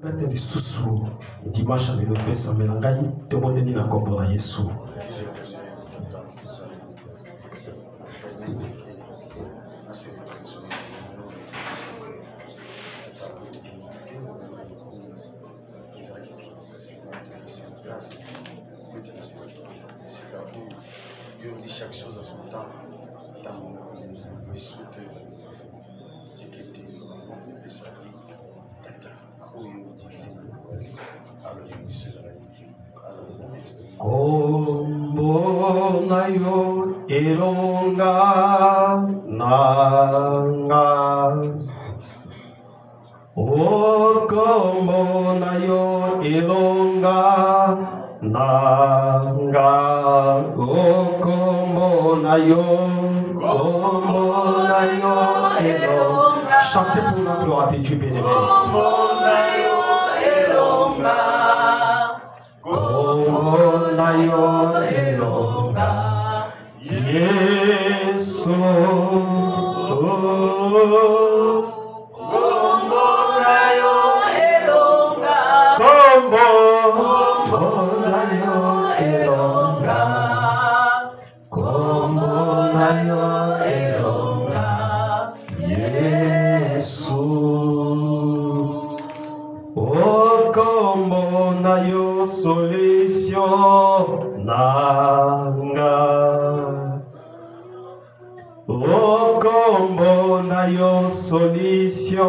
Bête du sous dimanche avec le pesa melangai demande ni na kombo na Yesu. Dieu dit chaque chose à son temps. Kombo na yo elonga nanga, o kombo na yo elonga nanga, o kombo na yo elonga. Chantez pour la gloire de Dieu bien-aimé. Kombo na yo elonga. Kombo na yo elonga, Yesu. Kombo na yo elonga. Kombo na yo elonga, kombo na yo elonga, Yesu. Oh, kombo na yo solution nanga. Oh, kombo na yo solution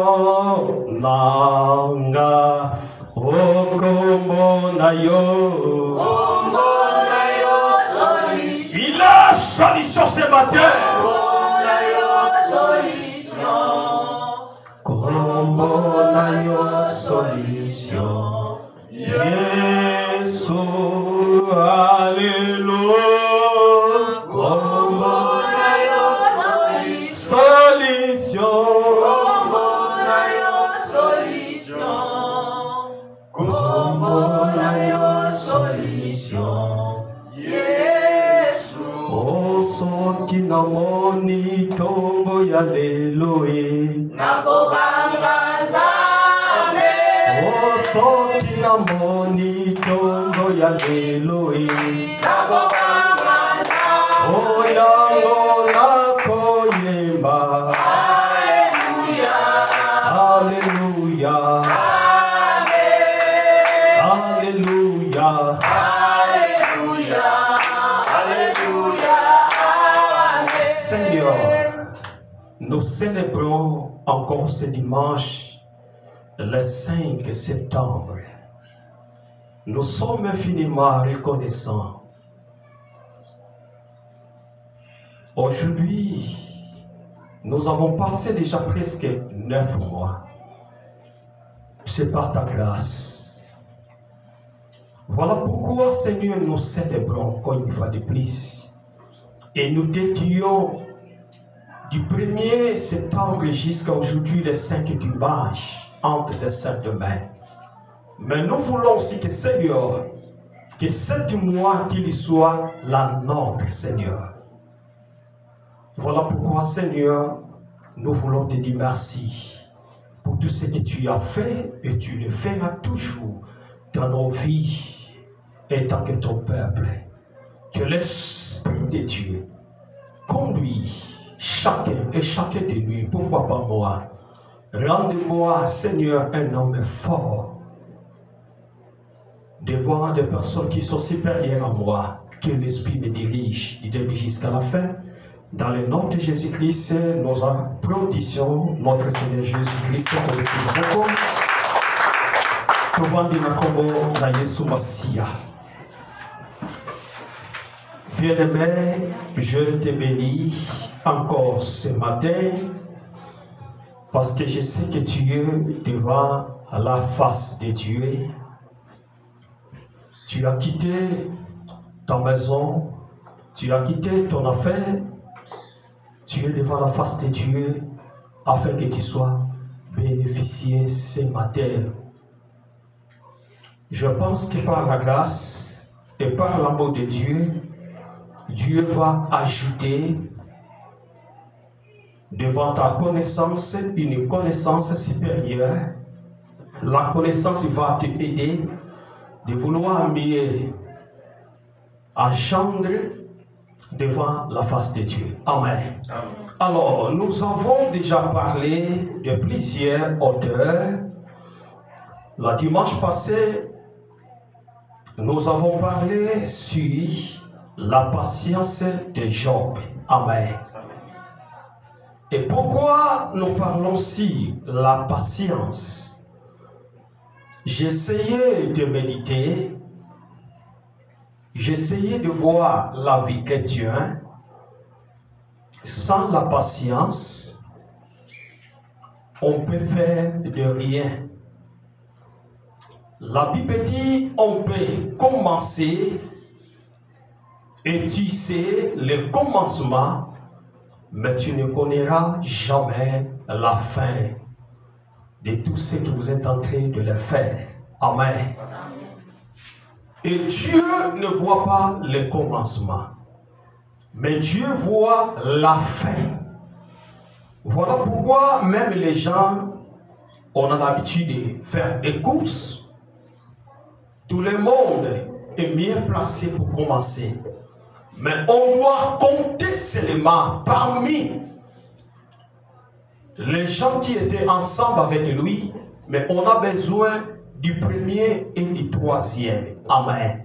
nanga. Oh, kombo na yo Solution. Il a solution ce matin. Kombo na yo solution. Kombo na yo solution, Yesu, Alléluia. Kombo Na yo solution. solution, Kombo na yo solution. Kombo na yo solution, Yesu. oh soki namoni tombo ya lelo e. Nakobanga Nzambe. Oh, soki namoni tombo ya lelo e. Nakobanga Nzambe. Oh, yango nakoyemba. Hallelujah. Hallelujah. Hallelujah. Alléluia, Alléluia, Amen. Seigneur, nous célébrons encore ce dimanche, le 5 septembre. Nous sommes infiniment reconnaissants. Aujourd'hui, nous avons passé déjà presque 9 mois. C'est par ta grâce. Voilà pourquoi, Seigneur, nous célébrons encore une fois de plus. Et nous dédions du 1er septembre jusqu'à aujourd'hui, le 5 dimanche, entre les saintes mains. Mais nous voulons aussi que, Seigneur, que 7 mois qu'il soit la nôtre, Seigneur. Voilà pourquoi, Seigneur, nous voulons te dire merci pour tout ce que tu as fait et tu le feras toujours dans nos vies et tant que ton peuple. Que l'Esprit de Dieu conduit chacun et chacun de nous. Pourquoi pas moi? Rende-moi, Seigneur, un homme fort devant des personnes qui sont supérieures à moi. Que l'Esprit me dirige du début jusqu'à la fin. Dans le nom de Jésus-Christ, nous applaudissons notre Seigneur Jésus-Christ pour le plus Bien-aimé, je te bénis encore ce matin parce que je sais que tu es devant la face de Dieu. Tu as quitté ta maison, tu as quitté ton affaire, tu es devant la face de Dieu afin que tu sois bénéficié ce matin. Je pense que par la grâce et par l'amour de Dieu, Dieu va ajouter devant ta connaissance une connaissance supérieure La connaissance va te aider de vouloir mieux agendre devant la face de Dieu. Amen. Amen. Alors, nous avons déjà parlé de plusieurs auteurs. Le dimanche passé, nous avons parlé sur la patience de Job. Amen. Et pourquoi nous parlons sur la patience? J'essayais de méditer, j'essayais de voir la vie chrétienne. Sans la patience, on peut faire de rien. La Bible dit on peut commencer et tu sais le commencement, mais tu ne connaîras jamais la fin de tout ce que vous êtes en train de le faire. Amen. Et Dieu ne voit pas le commencement, mais Dieu voit la fin. Voilà pourquoi même les gens, on a l'habitude de faire des courses. Tout le monde est mieux placé pour commencer. Mais on doit compter seulement parmi les gens qui étaient ensemble avec lui, mais on a besoin du premier et du troisième. Amen.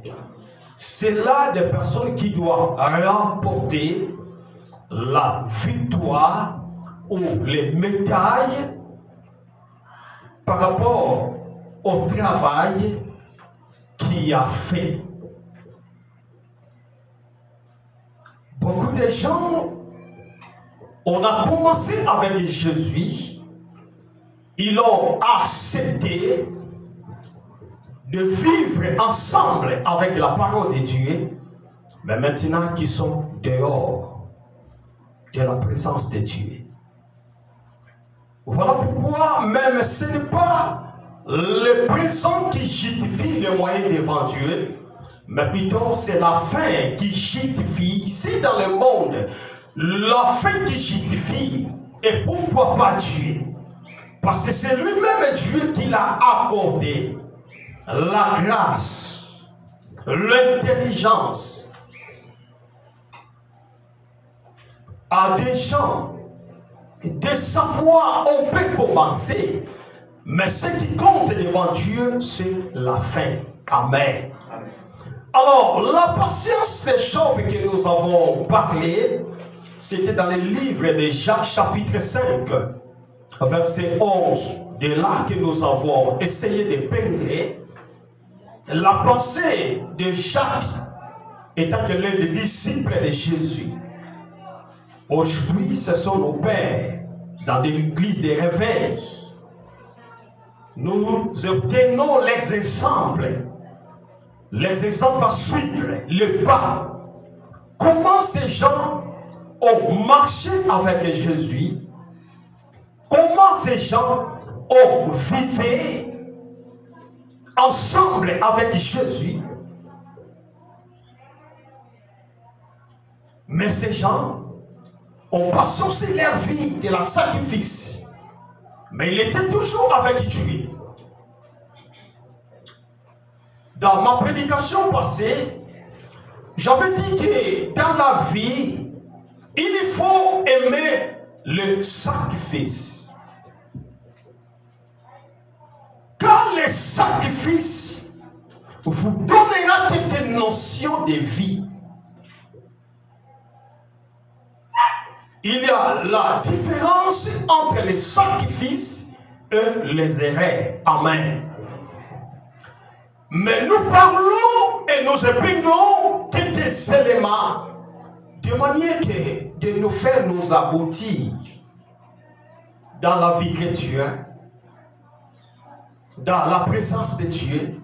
C'est là des personnes qui doivent remporter la victoire ou les médailles par rapport au travail qu'il a fait. Beaucoup de gens, on a commencé avec Jésus, ils ont accepté de vivre ensemble avec la parole de Dieu, mais maintenant qu'ils sont dehors de la présence de Dieu. Voilà pourquoi même ce n'est pas le présent qui justifie le moyen devant Dieu, mais plutôt c'est la fin qui justifie. Si dans le monde, la fin qui justifie, et pourquoi pas Dieu? Parce que c'est lui-même Dieu qui l'a accordé la grâce, l'intelligence à des gens de savoir on peut commencer, mais ce qui compte devant Dieu, c'est la fin. Amen. Amen. Alors, la patience de Job que nous avons parlé, c'était dans le livre de Jacques chapitre 5, verset 11. De là que nous avons essayé de peindre la pensée de Jacques, étant que l'un des disciples de Jésus. Aujourd'hui, ce sont nos pères dans l'église des réveils. Nous obtenons les exemples à suivre, le pas. Comment ces gens ont marché avec Jésus, comment ces gens ont vécu ensemble avec Jésus. Mais ces gens ont passé aussi leur vie de la sacrifice. Mais il était toujours avec Dieu. Dans ma prédication passée, j'avais dit que dans la vie, il faut aimer le sacrifice. Car le sacrifice vous donnera quelques notions de vie. Il y a la différence entre les sacrifices et les erreurs. Amen. Mais nous parlons et nous épinglons quelques éléments de manière que de nous faire nous aboutir dans la vie chrétienne, dans la présence de Dieu.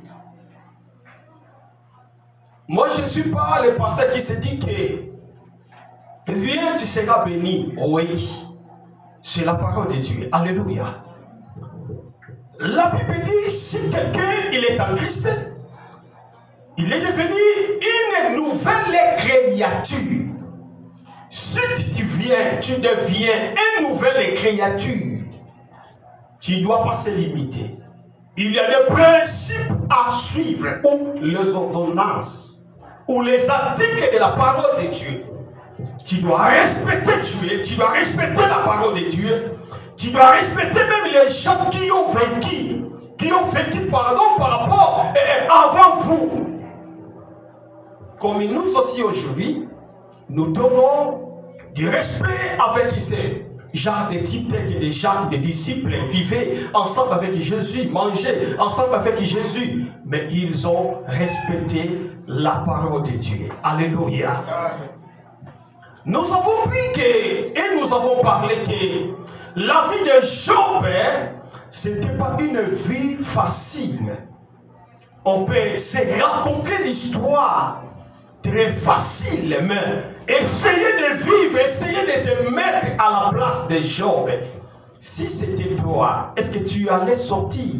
Moi, je ne suis pas le pasteur qui se dit que viens, tu seras béni. Oui, c'est la parole de Dieu. Alléluia. La Bible dit, si quelqu'un il est en Christ, il est devenu une nouvelle créature. Si tu deviens une nouvelle créature, tu ne dois pas se limiter. il y a des principes à suivre, ou les ordonnances, ou les articles de la parole de Dieu. Tu dois respecter Dieu, tu dois respecter la parole de Dieu, tu dois respecter même les gens qui ont vécu par rapport avant vous. Comme nous aussi aujourd'hui, nous donnons du respect avec ces genre de types tels que des gens, des disciples, vivaient ensemble avec Jésus, mangeaient ensemble avec Jésus, mais ils ont respecté la parole de Dieu. Alléluia. Nous avons vu et nous avons parlé que la vie de Job, ce n'était pas une vie facile. On peut se raconter l'histoire très facile, mais essayez de vivre, essayez de te mettre à la place de Job. Si c'était toi, est-ce que tu allais sortir?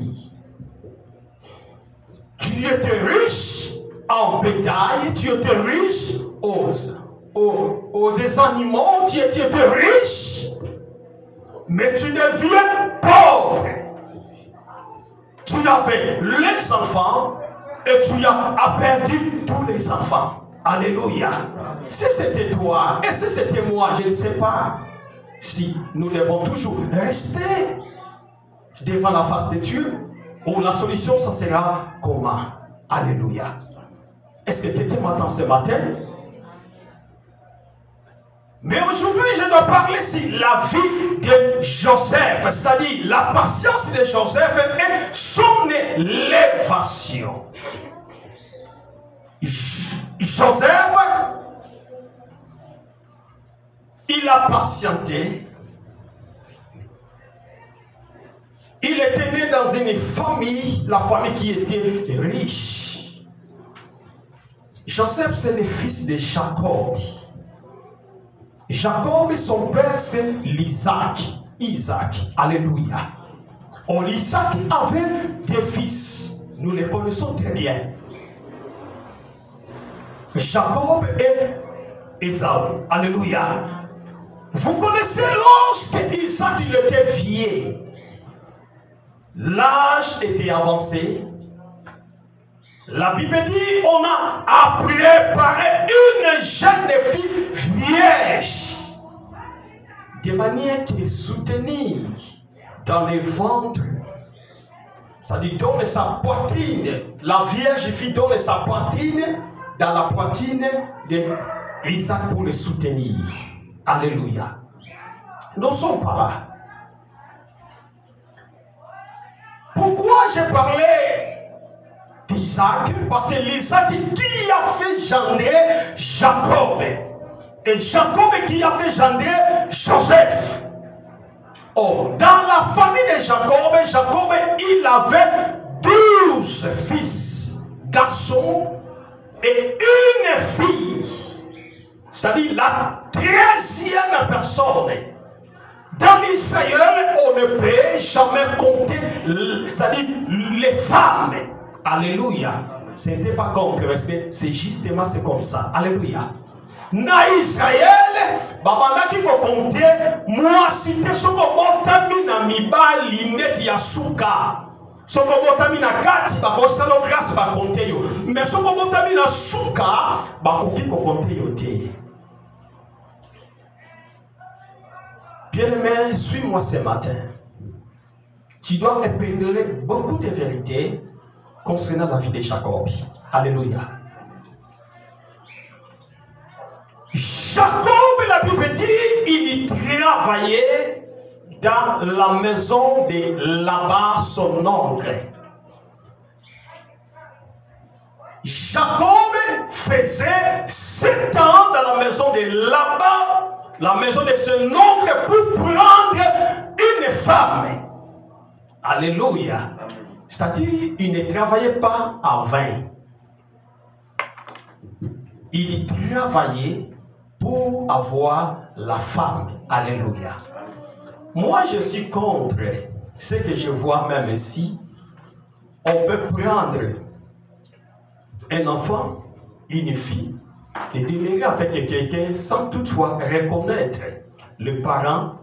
Tu étais riche en bétail, tu étais riche aux animaux, tu étais riche, mais tu deviens pauvre. Tu avais les enfants et tu as perdu tous les enfants. Alléluia. Si c'était toi et si c'était moi, je ne sais pas si nous devons toujours rester devant la face de Dieu ou la solution, ça sera comment? Alléluia. Est-ce que tu m'entends ce matin? Mais aujourd'hui, je dois parler sur la vie de Joseph, c'est-à-dire la patience de Joseph et son élévation. Joseph, il a patienté. Il était né dans une famille, la famille qui était riche. Joseph, c'est le fils de Jacob. Jacob, son père, c'est l'Isaac. Isaac, alléluia. Or, Isaac avait des fils. Nous les connaissons très bien. Jacob et Ésaü. Alléluia. Vous connaissez lorsque Isaac il était vieux. L'âge était avancé. La Bible dit on a préparé une jeune fille vierge de manière de soutenir dans le ventre. Ça dit donne sa poitrine. La vierge fille donne sa poitrine dans la poitrine d'Isaac pour le soutenir. Alléluia. Nous ne sommes pas là. Pourquoi j'ai parlé d'Isaac? Parce que l'Isaac qui a fait gendrer Jacob. Et Jacob qui a fait gendrer Joseph. Oh, dans la famille de Jacob, Jacob il avait 12 fils, garçons et une fille. C'est-à-dire la 13e personne. Dans Israël, on ne peut jamais compter, c'est-à-dire les femmes. Alléluia. Ce n'était pas controversé, c'est justement c'est comme ça. Alléluia. Dans Israël, babana qui faut compter, moi cité ce qu'on botami na mibali net yasuka. Ce qu'on botami na kati, ba kosalo grâce ba compter yo. Mais ce qu'on botami na suka, ba koki ko compter yo te. Bien-aimé, suis-moi ce matin. Tu dois épingler beaucoup de vérités concernant la vie de Jacob. Alléluia. Jacob, la Bible dit, il travaillait dans la maison de Laban, son oncle. Jacob faisait 7 ans dans la maison de Laban, la maison de son oncle, pour prendre une femme. Alléluia. C'est-à-dire, il ne travaillait pas en vain. Il travaillait pour avoir la femme. Alléluia. Moi, je suis contre ce que je vois même ici. On peut prendre un enfant, une fille, et demeurer avec quelqu'un sans toutefois reconnaître le parent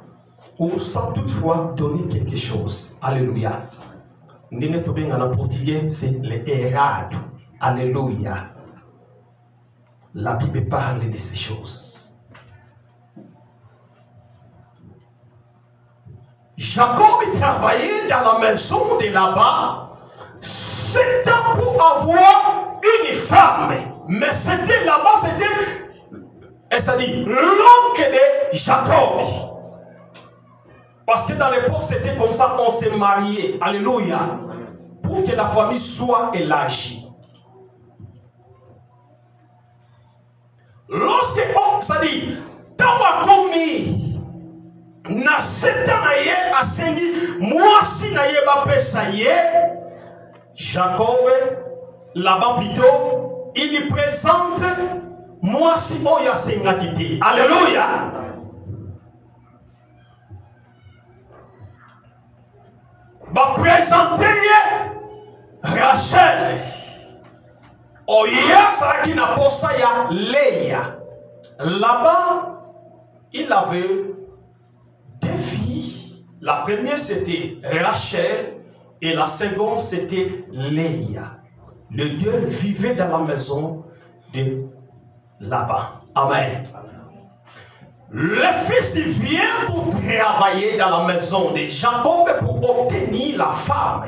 ou sans toutefois donner quelque chose. Alléluia. Ndenge tobenga en portugais, c'est le errado. Alléluia. La Bible parle de ces choses. Jacob travaillait dans la maison de Laban. C'était pour avoir une femme. Mais c'était là-bas, c'était, ça dit, l'oncle de Jacob. Parce que dans l'époque, c'était comme ça qu'on s'est marié. Alléluia. Pour que la famille soit élargie. Lorsque, ça dit, dans ma commis, na setanaye asengi, moi si naye bape ça y est, Jacob, là-bas plutôt, il y présente, moi si on y a sengakité. Alléluia. Va présenter Rachel. Oya, ça qui n'a pas ça, il y a Léa. Là-bas, il avait deux filles. La première c'était Rachel et la seconde c'était Léa. Les deux vivaient dans la maison de Laban. Amen. Le fils vient pour travailler dans la maison de Jacob pour obtenir la femme.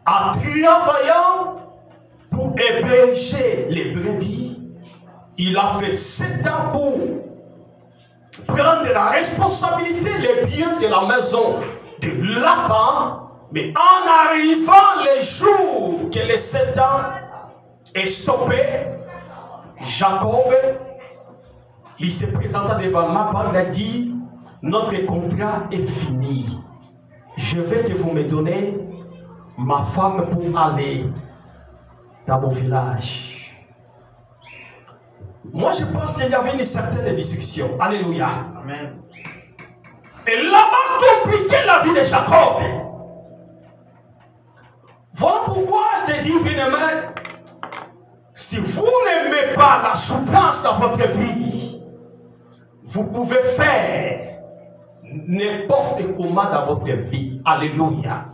En travaillant pour héberger les brebis, il a fait 7 ans pour prendre la responsabilité des biens de la maison de Laban. Mais en arrivant les jours que les 7 ans est stoppé, Jacob, il se présenta devant Laban, il a dit, notre contrat est fini. Je vais que vous me donnez ma femme pour aller dans mon village. Moi je pense qu'il y avait une certaine discussion. Alléluia. Amen. Et Laban compliquait la vie de Jacob. Voilà pourquoi je te dis, bien aimé, si vous n'aimez pas la souffrance dans votre vie, vous pouvez faire n'importe comment dans votre vie. Alléluia.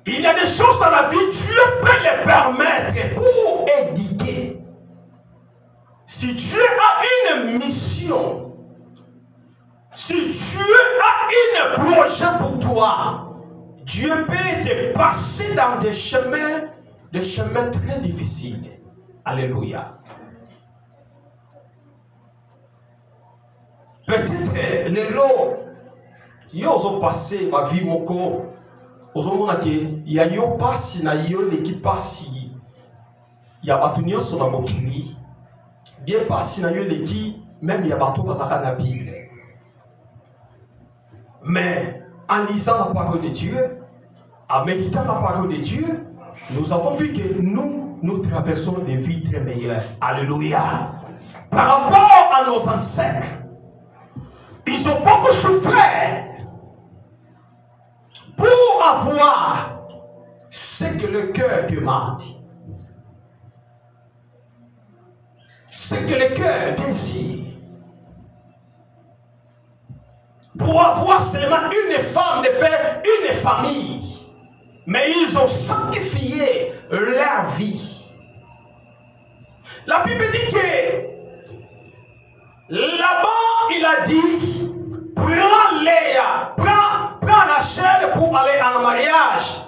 Il y a des choses dans la vie, Dieu peut les permettre pour éduquer. Si Dieu a une mission, si Dieu a un projet pour toi, Dieu peut te passer dans des chemins très difficiles. Alléluia. Peut-être les lots, ils ont passé ma vie, mon corps. Il y a yo pasi na yo leki pasi ya batu nyonso na mokili bien pasi na yo leki même ya bato bazaka na Bible. Mais en lisant la parole de Dieu, en méditant la parole de Dieu, nous avons vu que nous traversons des vies très meilleures. Alléluia. Par rapport à nos ancêtres, ils ont beaucoup souffert pour avoir ce que le cœur demande, ce que le cœur désire, pour avoir seulement une femme, de faire une famille. Mais ils ont sacrifié leur vie. La Bible dit que là-bas, il a dit, prends Léa, prends Rachel pour aller en mariage.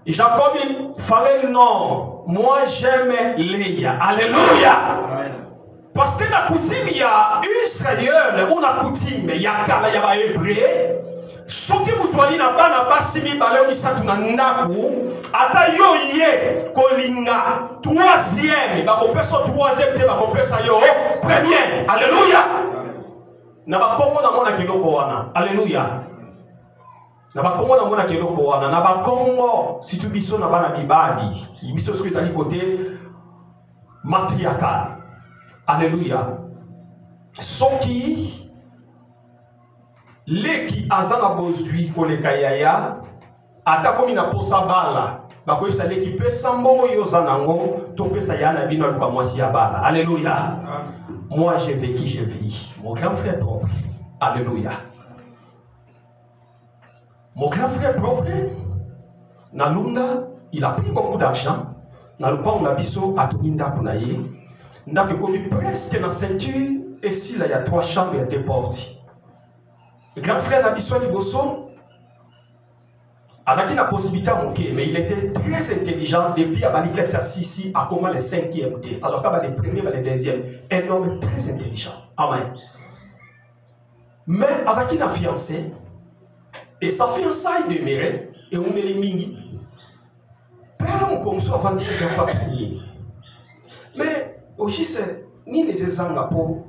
Jacob, il fallait non. Moi, j'aime Léa. Alléluia. Amen. Parce que la coutume, il y a Israël, ou la coutume, il y a Kala, il y a Hébreu. Ce qui vous doit dire, basimi balé isatu na ndaku, ata yo ye kolinga troisième, ba kopesa troisième te ba kopesa yo premier. Alléluia. Na ba kongo na mona kiloko wana. Alléluia. Na ba kongo na mona kiloko wana. Na ba kongo si tu biso na bana bibadi, biso ce que tali côté matriarcal. Alléluia. Soki leki azana bozui koleka yaya ata komi na posa bala bakoyisa leki pesa mbongo yoza nango to pesa yana bino aluka mwasi ya bala. Alléluia. Moi j'ai vécu, je vis. Mon grand frère propre. Alléluia. Mon grand frère propre, Nalunda, il a pris beaucoup d'argent. Nalupa on a biso à Toninda Punaye. N'a presque dans la ceinture. Et si là il y a 3 chambres, il y a 2 portes. Le grand frère Nabiso Liboso, avec la possibilité à monter, mais il était très intelligent depuis à Baliketa Sisi à comment les 5e étaient. Alors qu'à les premiers, les deuxièmes, un homme très intelligent. Amen. Mais Azaki n'a fiancé, et sa fiançaille demeurait, et on met les mini. Père, on commence avant de se faire famille. Mais aussi, c'est ni les exemples pour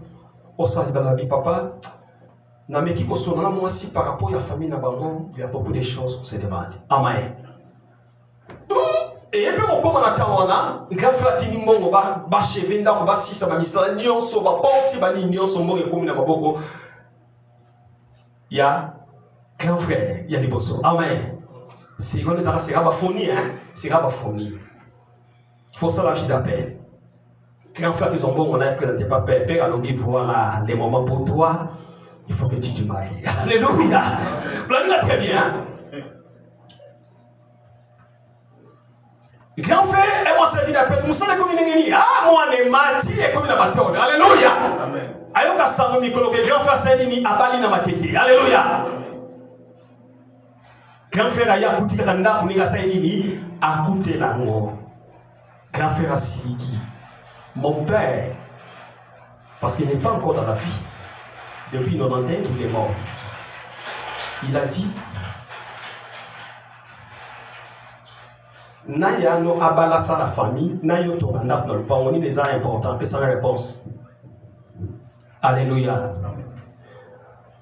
au Salibalabi papa. Nameki kosona moi si par rapport à la famille Nabango, il y a beaucoup de choses qu'on se demande. Amen. Et puis on commence à attendre, grand flatini mongo ba chevenda ko ba sisa ba misala nyonso ba porti ba ni nyonso mo ekomi na maboko. Il y a grand frère, il y a les bosso. Amen. C'est quand les arabes c'est pas fourni hein, c'est pas fourni. Il faut ça la vie d'appel. Grand frère ils ont bon on a présenté papa père alors il voilà les moments pour toi. Il faut que tu te maries. Alléluia. Planez-la très bien. Grand frère, et moi, c'est d'appel. Nous sommes comme une ah, moi, les mati et comme une bâtonne. Alléluia. Amen. Ayoka Sano Mikolo, grand frère, c'est une abali na matete. Alléluia. Grand frère, Aya Kouti Randa, Uniga Saïdini, a coûté l'amour. Grand frère Asiki, mon père, parce qu'il n'est pas encore dans la vie. Depuis 90 il est mort. Il a dit Naya no abalasa la famille, Nayo to andap dans le pas, on est des gens importants, mais sans réponse. Alléluia.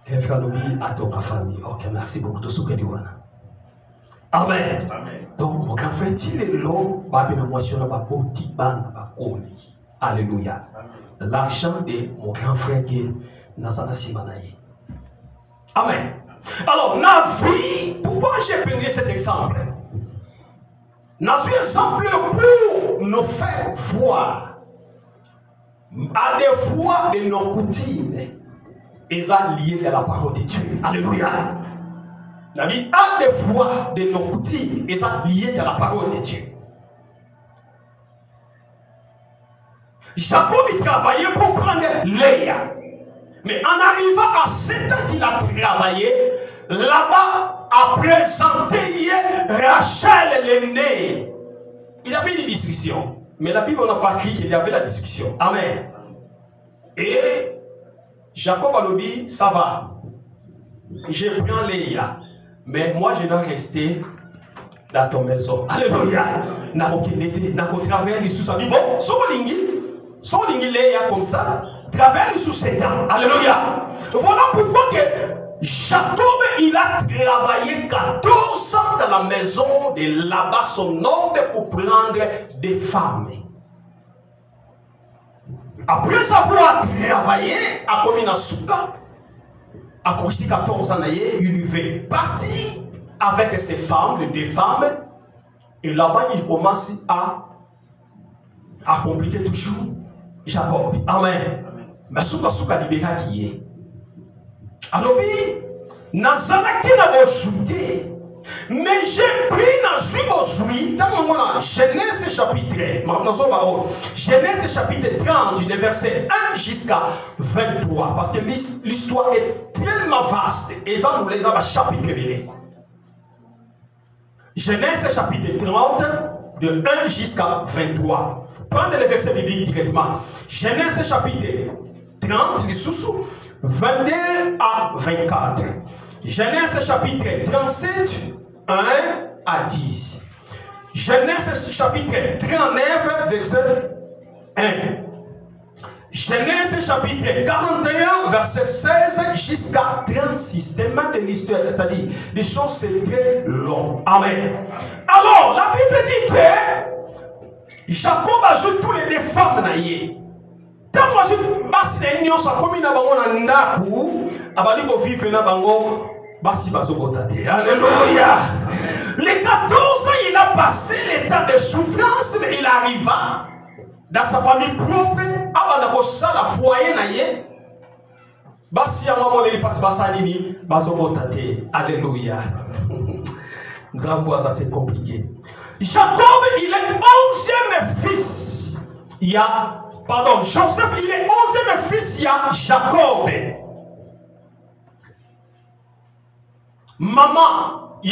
Les frères nous disent à ton famille. Ok, merci beaucoup de ce que tu as. Amen. Donc, mon grand frère, il est long, alléluia. L'argent de mon grand frère qui est Nazana Simanaï. Amen. Alors, na vie, pourquoi j'ai pris cet exemple? N'a un exemple pour nous faire voir à des fois de nos coutumes et ça lié à la parole de Dieu. Alléluia. À des fois de nos coutumes et ça lié à la parole de Dieu. Jacob il travaillait pour prendre Léa. Mais en arrivant à 7 ans qu'il a travaillé, là-bas, a présenté Rachel l'aînée. Il a fait une discussion. Mais la Bible n'a pas écrit qu'il y avait la discussion. Amen. Et Jacob a dit, ça va. Je prends Léa. Mais moi, je dois rester dans ton maison. Alléluia. N'a pas travaillé les sous-sa vie. Bon, son lingi Léa comme ça. Travaille sous 7 ans. Alléluia. Voilà pourquoi que Jacob il a travaillé 14 ans dans la maison de là-bas son homme pour prendre des femmes. Après avoir travaillé à Komina Souka, à 14 ans, il est parti avec ses femmes, les 2 femmes, et là-bas il commence à compliquer toujours Jacob. Amen. Mais souka souka libéra qui est. Alors oui, Nazaraki n'a pas ajouté. Mais j'ai pris Nazui dans Genèse chapitre Genèse chapitre 30, du verset 1 jusqu'à 23. Parce que l'histoire est tellement vaste. Et ça nous les a chapitre. Genèse chapitre 30, de 1 jusqu'à 23. Prenez les versets bibliques directement. Genèse chapitre 30, les sous 22 à 24. Genèse chapitre 37, 1 à 10. Genèse chapitre 39, verset 1. Genèse chapitre 41, verset 16 jusqu'à 36. C'est même de l'histoire, c'est-à-dire des choses c'est très long. Amen. Alors, la Bible dit que Jacob ajoute tous les femmes naïe. Tant que basi na union sa komi na bango na ndaku abali ko vivre na bango basi bazokotate. Alléluia. Les 14 ans il a passé l'état de souffrance mais il arriva dans sa famille propre abana ko sala foyer naïe Basi maman les passe basanini, bazobotate. Alléluia. Ça c'est compliqué. Jacob, il est 11e fils. Il y a, pardon, Joseph, il est 11e fils. Il y a Jacob. Maman, il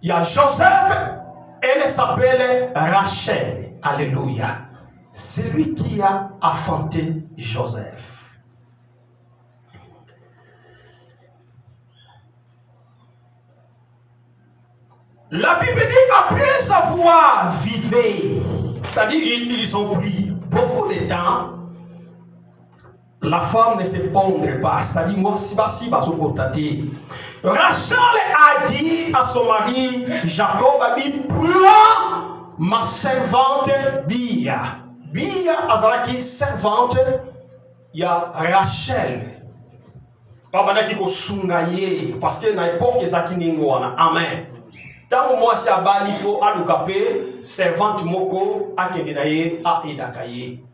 y a Joseph. Elle s'appelle Rachel. Alléluia. C'est lui qui a enfanté Joseph. La Bible dit après avoir vivé, c'est-à-dire ils ont pris beaucoup de temps, la femme ne se pondrait pas, c'est-à-dire moi si Rachel a dit à son mari, Jacob a dit, prends ma servante Bia. Bia azalaki servante, il y a Rachel. Parce que dans l'époque, il y a amen. Tant moi c'est à il faut alukapé servante moko akendenaye a edakaye.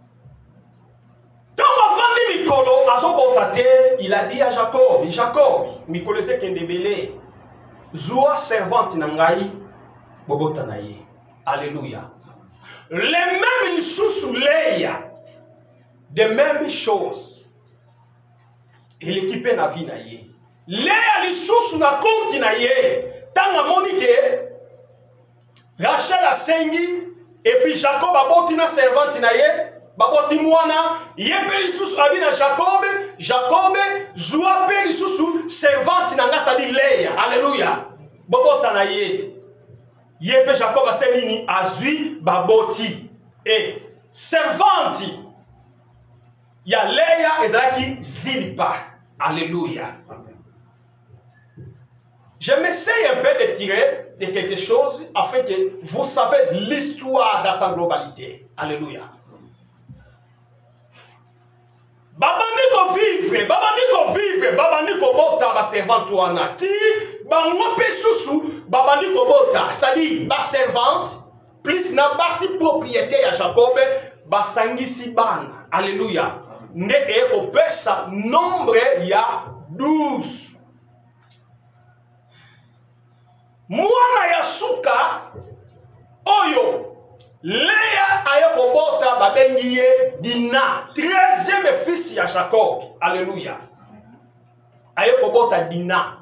Tant avant Mikolo azobotate, il a dit à Jacob, Mikolo c'est kendebele. Zoua servante nangai bobotanaye. Alléluia. Les mêmes sous Léa, des mêmes choses. Et l'équipe na vie naye. Léa les sous na compte naye. Tant Monique, Rachel a sengi, et puis Jacob a botina servante naye, baboti mwana, yepeli susu abina Jacob, joua peli susu servante nanga sadi Léa. Alléluia. Babota naye. Yepe Jacob a sengi azui baboti. Et servante, ya Léa ezaki Zilpa. Alléluia. Je m'essaye un peu de tirer de quelque chose afin que vous savez l'histoire dans sa globalité. Alléluia. Babani ko vivre, babani ko bota ba servante wana. Ti bango pe susu, babani ko bota, c'est-à-dire ba servante plus na basi propriété ya Jacob, ba sangisi bana. Alléluia. Ne e ko pesa nombre ya 12. Mwana ya suka oyo Léa ayoko bota babengiye Dina, 13e fils ya Jacob. Alléluia. Ayoko bota Dina.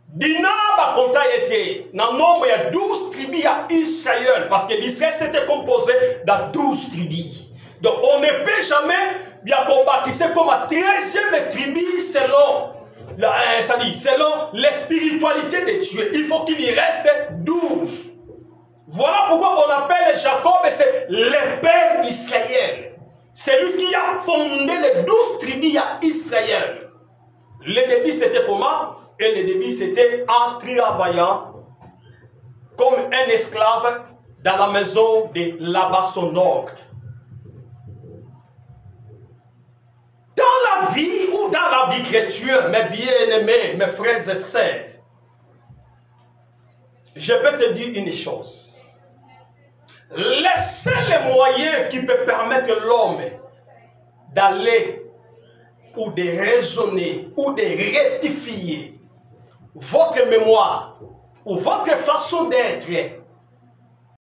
Dina ba konta était dans nombre ya 12 tribus à Israël parce que l'Israël s'était composé dans 12 tribus. Donc on ne peut jamais bien combattre comme la 13e tribu selon selon les spiritualités de Dieu. Il faut qu'il y reste 12. Voilà pourquoi on appelle Jacob, c'est le père d'Israël. C'est lui qui a fondé les 12 tribus à Israël. Le début c'était comment? Et le début c'était en travaillant comme un esclave dans la maison de Laban son oncle. Dans la vie ou dans la vie chrétienne, mes bien-aimés, mes frères et sœurs, je peux te dire une chose. Les seuls moyens qui peuvent permettre l'homme d'aller ou de raisonner ou de rectifier votre mémoire ou votre façon d'être